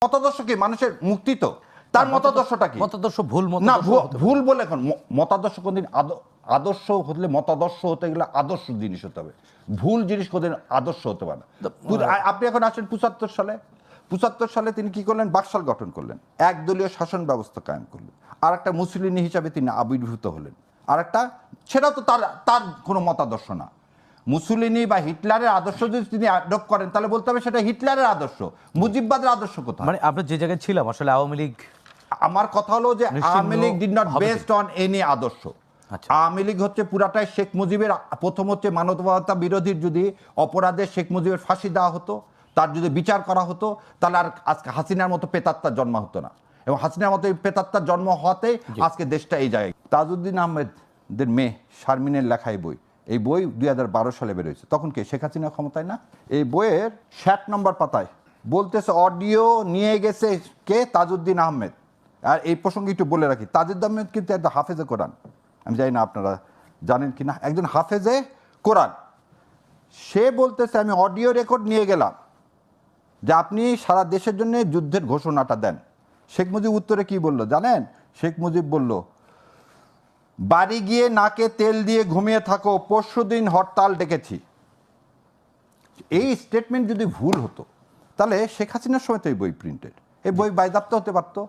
মতাদর্শ কি মানুষের মুক্তি তো, তার মতাদর্শটা কি? মতাদর্শ ভুল না, মতাদর্শ ভুল বলে এখন মতাদর্শ কোনদিন আদর্শ হলে, মতাদর্শ হতে গেলে আদর্শ জিনিস হতে হবে, ভুল জিনিস কোনদিন আদর্শ হতে পারে না। আপনি এখন আসেন 75 সালে তিনি কি করলেন? বাকশাল গঠন করলেন, একদলীয় শাসন ব্যবস্থা কায়েম করলেন, আর একটা মুসলিনী হিসাবে তিনি আবির্ভূত হলেন, আর একটা, সেটাও তো তার কোনো মতাদর্শ না। মুসলিনী বা হিটলারের আদর্শ যদি তিনি অ্যাডপ্ট করেন তাহলে বলতে হবে সেটা হিটলারের আদর্শ, মুজিববাদের আদর্শ কোথায়? মানে আমরা যে জায়গায় ছিলাম আসলে আওয়ামী লীগ, আমার কথা হলো যে আওয়ামী লীগ ডিড নট হবে বেসড অন এনি আদর্শ। আচ্ছা। আওয়ামী লীগ হচ্ছে পুরাটাই শেখ মুজিবের, প্রথম হচ্ছে মানবতা বিরোধীর যদি অপরাধে শেখ মুজিবের ফাঁসি দেওয়া হতো, তার যদি বিচার করা হতো, তাহলে আর আজকে হাসিনার মতো প্রেতাত্মার জন্ম হতো না, এবং হাসিনার মতো প্রেতাত্মার জন্ম হতে আজকে দেশটা এই জায়গায়। তাজউদ্দিন আহমেদের মেয়ে শারমিনের লেখা এই বই, এই বই 2012 সালে বেরোয়েছে, তখন কে? শেখ হাসিনা ক্ষমতায় না? এই বইয়ের 60 নম্বর পাতায় বলতেছে অডিও নিয়ে গেছে কে? তাজউদ্দিন আহমেদ। আর এই প্রসঙ্গে একটু বলে রাখি, তাজউদ্দিন আহমেদ কিন্তু একজন হাফেজে কোরআন, আমি জানি না আপনারা জানেন কিনা, একজন হাফেজে কোরআন। সে বলতেছে আমি অডিও রেকর্ড নিয়ে গেলাম যে আপনি সারা দেশের জন্য যুদ্ধের ঘোষণাটা দেন। শেখ মুজিব উত্তরে কি বলল জানেন? শেখ মুজিব বলল, বাড়ি গিয়ে নাকে তেল দিয়ে ঘুমিয়ে থাকো, পরশুদিন হরতাল ডেকেছি। এই স্টেটমেন্ট যদি ভুল হতো তাহলে শেখ হাসিনার সময় তো এই বই প্রিন্টেড, এই বই বাজেয়াপ্ত হতে পারতো।